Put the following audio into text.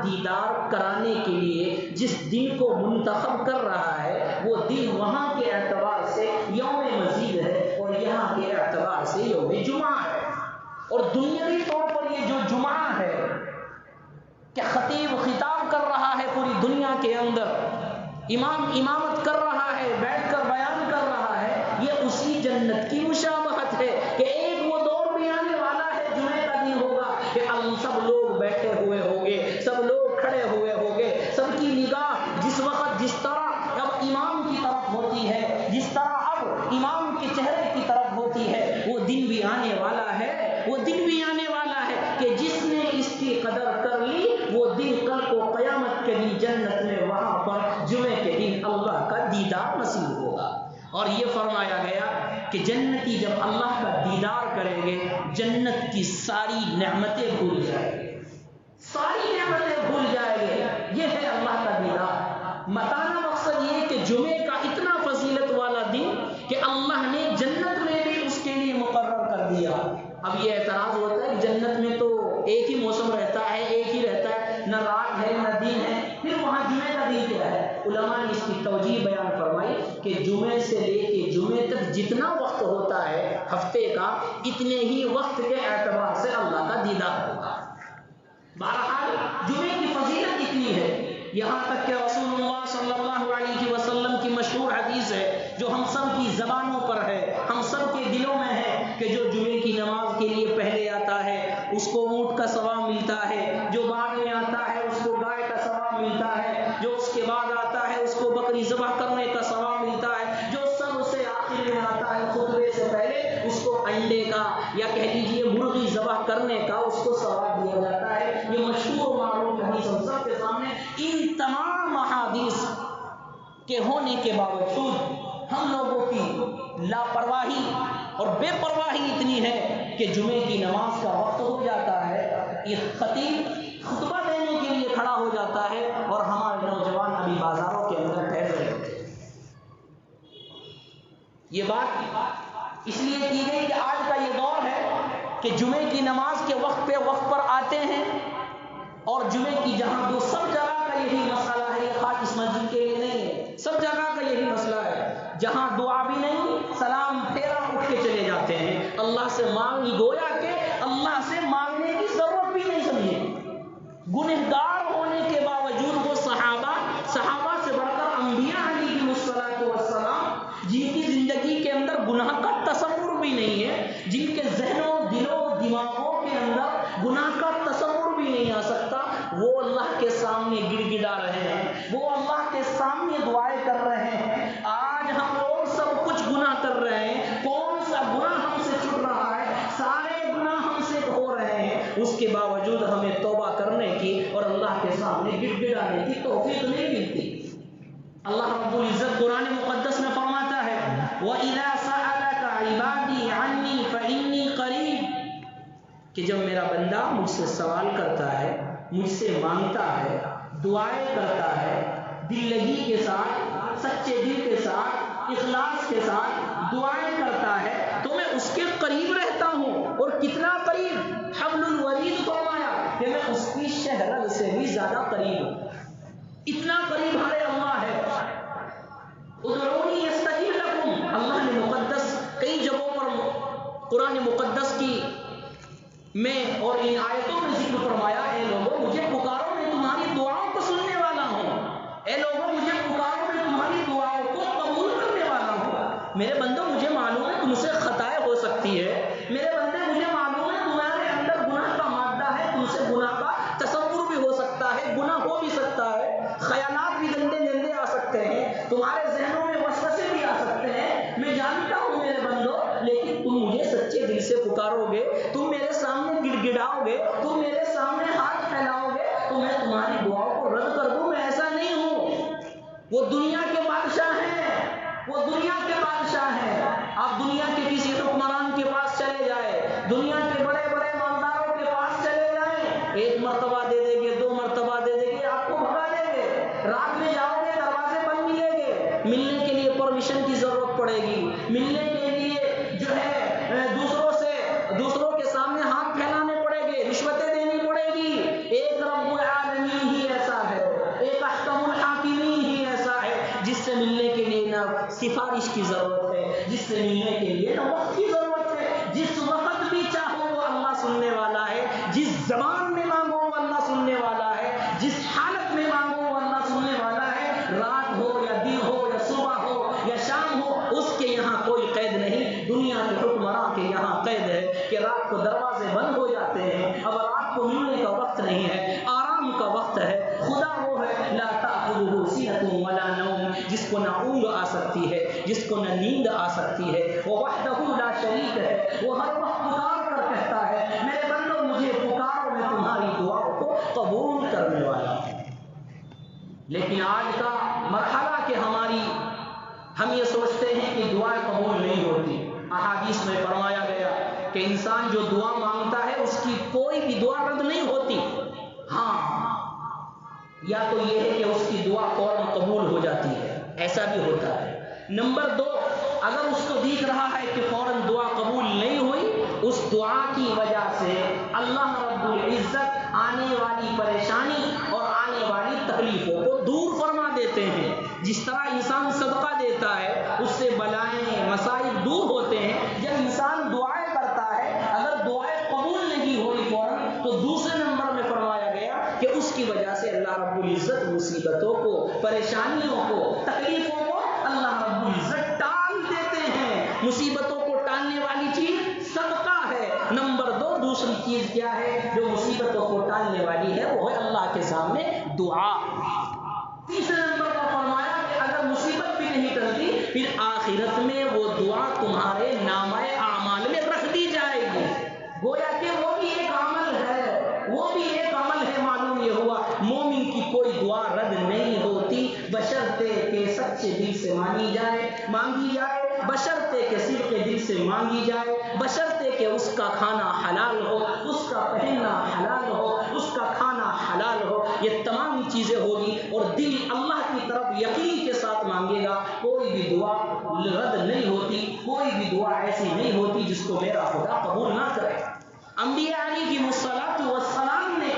دیدار کرانے کے لیے جس دن کو منتخب کر رہا ہے وہ دن وہاں کے اعتبار سے یوم مزید ہے اور یہاں کے اعتبار سے یوم جمعہ ہے۔ اور دنیاوی طور پر یہ جو جمعہ ہے کہ خطیب خطاب کر رہا ہے پوری دنیا کے اندر، امام امامت کر رہا ہے، بیٹھ کر بیان کر رہا ہے، یہ اسی جنت کی مشابہت ہے کہ ایک وہ دور بھی آنے والا ہے، جمعے کا دن ہوگا کہ ہم سب لوگ بیٹھے ہوئے ہوں گے، سب لوگ کھڑے ہوئے ہوں گے، سب کی نگاہ جس وقت جس طرح اب امام کی طرف ہوتی ہے، جس طرح اب امام کے چہرے کی طرف ہوتی ہے، وہ دن بھی آنے والا ہے، وہ دن بھی آنے والا ہے کہ جس نے اس کی قدر کر لی وہ دن کل کو قیامت کے دن جنت میں وہاں پر جمعے کے دن اللہ کا دیدار نصیب ہوگا۔ اور یہ فرمایا گیا کہ جنتی جب اللہ کا دیدار کریں گے جنت کی ساری نعمتیں بھول جائیں گے، ساری نعمتیں بھول جائیں گے۔ یہ ہے اللہ کا دیدار۔ بتانا مقصد یہ کہ جمعے کا اتنا فضیلت والا دن کہ اللہ نے جنت میں بھی اس کے لیے مقرر کر دیا۔ اب یہ اعتراض ہوتا ہے کہ جنت میں تو ایک ہی موسم رہتا ہے، ایک ہی رہتا ہے، نہ رات ہے نہ دن ہے، پھر وہاں جمعے کا دن کیا ہے؟ علماء نے اس کی توجیہ بیان فرمائی کہ جمعے سے لے کے جمعے تک جتنا وقت ہوتا ہے ہفتے کا، اتنے ہی وقت کے اعتبار سے اللہ کا دیدار ہوگا۔ بہرحال جمعے کی فضیلت اتنی ہے، یہاں تک کہ رسول اللہ صلی اللہ علیہ وسلم کی مشہور حدیث ہے جو ہم سب کی زبانوں پر ہے، ہم سب کے دلوں میں ہے کہ جو جمعے کی نماز کے لیے پہلے آتا ہے اس کو اونٹ کا ثواب ملتا ہے، جو بعد میں آتا ہے اس کو گائے کا ثواب ملتا ہے، جو اس کے بعد آتا ہے اس کو بکری ذبح کرنے کا ثواب ملتا ہے، جو سب سے آخر میں آتا ہے خطبے سے پہلے اس کو انڈے کا یا کہہ لیجیے مرغی ذبح کرنے کا اس کو ثواب دیا جاتا ہے۔ یہ مشہور معروف حدیث ہم سب کے سامنے۔ ان تمام احادیث کے ہونے کے باوجود ہم لوگوں کی لاپرواہی اور بے پرواہی اتنی ہے کہ جمعے کی نماز کا وقت ہو جاتا ہے، ایک خطیب خطبہ دینے کے لیے کھڑا ہو جاتا ہے اور ہمارے نوجوان ابھی بازاروں کے اندر ٹھہر رہے ہوتے ہیں۔ یہ بات اس لیے کی گئی کہ آج کا یہ دور ہے کہ جمعے کی نماز کے وقت پہ وقت پر آتے ہیں، اور جمعے کی جہاں دو سب جگہ کا یہی مسئلہ ہے، یہ خاص اس مسجد کے لیے نہیں ہے، سب جگہ کا یہی مسئلہ ہے، جہاں دعا بھی نہیں سلام پھیرا اٹھ کے چلے جاتے ہیں، اللہ سے مانگی گویا کہ اللہ سے مانگنے کی ضرورت بھی نہیں سمجھے۔ گنہگار ہونے کے باوجود وہ صحابہ سے بڑھ کر انبیاء علیہ السلام جن کی زندگی کے اندر گناہ کا تصور بھی نہیں ہے، جن کے ذہنوں دلوں دماغوں کے اندر گناہ کا تصور بھی نہیں آ سکتا، وہ اللہ کے سامنے گڑ گڑا رہے ہیں، وہ اللہ کے سامنے دعائیں کر رہے ہیں۔ آج ہم لوگ سب کچھ گناہ کر رہے ہیں، کون سا گناہ ہم سے چھوٹ رہا ہے؟ سارے گناہ ہم سے ہو رہے ہیں، اس کے باوجود ہمیں توبہ کرنے کی اور اللہ کے سامنے گڑ گڑانے کی توفیق نہیں ملتی۔ اللہ رب العزت قرآن مقدس میں فرماتا ہے وَإِذَا سَأَلَكَ عِبَادِي عَنِّي فَإِنِّي قَرِيبٌ، کہ جب میرا بندہ مجھ سے سوال کرتا ہے، مجھ سے مانگتا ہے، دعائیں کرتا ہے، دل لگی کے ساتھ، سچے دل کے ساتھ، اخلاص کے ساتھ دعائیں کرتا ہے تو میں اس کے قریب رہتا ہوں، اور کتنا قریب؟ حبل الورید فرمایا کہ میں اس کی شہرگ سے بھی زیادہ قریب ہوں، اتنا قریب ہمارے اللہ ہے۔ ادعونی استجب لکم، اللہ نے مقدس کئی جگہوں پر قرآن مقدس کی میں اور ان آیتوں میں ذکر فرمایا، اے لوگوں مجھے پکارو میں تمہاری دعاؤں کو سننے والا ہوں، اے لوگوں مجھے پکارو میں تمہاری دعاؤں کو قبول کرنے والا ہوں۔ میرے بندوں مجھے معلوم ہے تم سے خطائیں ہو سکتی ہے، میرے بندے مجھے معلوم ہے تمہارے اندر گناہ کا مادہ ہے، تم سے گناہ کا تصور بھی ہو سکتا ہے، گناہ ہو بھی سکتا ہے، خیالات بھی گندے گندے آ سکتے ہیں، تمہارے ذہنوں میں وسوسے بھی آ سکتے ہیں، میں جانتا ہوں میرے بندوں، لیکن تم مجھے سچے دل سے پکارو گے، تم میرے سامنے گڑ گڑاؤ گے، تم میرے سامنے ہاتھ پھیلاؤ گے تو میں تمہاری دعاؤں کو رد کر دوں؟ میں ایسا نہیں ہوں۔ وہ دنیا کے بادشاہ ہیں، وہ دنیا کے بادشاہ ہیں۔ آپ دنیا کے کسی حکمران کے پاس چلے جائیں، دنیا کے بڑے بڑے مالداروں کے پاس چلے جائیں، ایک مرتبہ دے دیں گے، دو مرتبہ دے دیں گے، آپ کو بھگا دیں گے، رات میں جاؤ گے دروازے بند ملیں گے، ملنے کے لیے پرمیشن کی ضرورت پڑے گی، ملنے کے لیے جو ہے دوسروں کے سامنے ہاتھ پھیلانے پڑے گے، رشوتیں دینی پڑے گی۔ ایک رب العالمین سفارش کی ضرورت ہے، جس سے ملنے کے لیے نہ وقت کی ضرورت ہے، جس وقت بھی چاہو وہ اللہ سننے والا ہے، جس زبان میں مانگو وہ اللہ سننے والا ہے، جس حالت میں مانگو وہ اللہ سننے والا ہے، رات ہو یا دن ہو یا صبح ہو یا شام ہو، اس کے یہاں کوئی قید نہیں۔ دنیا کے حکمراں کے یہاں قید ہے کہ رات کو دروازے بند ہو جاتے ہیں، اب رات کو ملنے کا وقت نہیں ہے، آرام کا وقت ہے۔ خدا وہ ہے لا تأخذہ سنۃ ولا نوم، جس کو نہ اونگ آ سکتی ہے، جس کو نہ نیند آ سکتی ہے، وہ وحدہ لا شریک ہے، وہ ہر وقت پکار کر کہتا ہے میرے بندو مجھے پکارو، میں تمہاری دعاؤں کو قبول کرنے والا ہوں۔ لیکن آج کا مرحلہ کہ ہم یہ سوچتے ہیں کہ دعائیں قبول نہیں ہوتی۔ احادیث میں فرمایا گیا کہ انسان جو دعا مانگتا ہے اس کی کوئی بھی دعا رد نہیں ہوتی، ہاں یا تو یہ ہے کہ اس کی دعا فوراً قبول ہو جاتی ہے، ایسا بھی ہوتا ہے۔ نمبر 2، اگر اس کو دیکھ رہا ہے کہ فوراً دعا قبول نہیں ہوئی، اس دعا کی وجہ سے اللہ رب العزت آنے والی پریشانی اور آنے والی تکلیفوں کو دور فرما دیتے ہیں۔ جس طرح انسان صدقہ دیتا ہے اس سے بلائیں مصائب دور ہوتے ہیں، جب انسان دعائیں کرتا ہے اگر دعائیں قبول نہیں ہوئی فوراً تو دوسرے نمبر میں فرمایا گیا کہ اس کی وجہ سے اللہ رب العزت مصیبتوں کو، پریشانیوں کو، تکلیفوں کو اللہ رب العزت ٹال دیتے ہیں۔ مصیبتوں کو ٹالنے والی چیز صدقہ ہے۔ نمبر 2، دوسری چیز کیا ہے جو مصیبتوں کو ٹالنے والی ہے؟ وہ ہے اللہ کے سامنے دعا۔ تیسرے نمبر پر فرمایا کہ اگر مصیبت بھی نہیں ٹلتی پھر آخرت میں وہ دعا تمہارے نامہ اعمال میں رکھ دی جائے گی۔ گویا کہ وہ بھی ایک عمل ہے، وہ بھی ایک عمل ہے۔ معلوم یہ ہوا مومن کی کوئی دعا رد نہیں ہوتی بشرطے کہ سچے دل سے مانگی جائے، بشرطے کہ صدق دل سے مانگی جائے، بشرطے کہ اس کا کھانا حلال ہو، اس کا پہننا حلال ہو، اس کا کھانا حلال ہو۔ یہ تمام چیزیں ہوگی اور دل اللہ کی طرف یقین کے ساتھ مانگے گا، کوئی بھی دعا رد نہیں ہوتی، کوئی بھی دعا ایسی نہیں ہوتی جس کو میرا خدا قبول نہ کرے۔ انبیاء علیہ الصلوۃ والسلام نے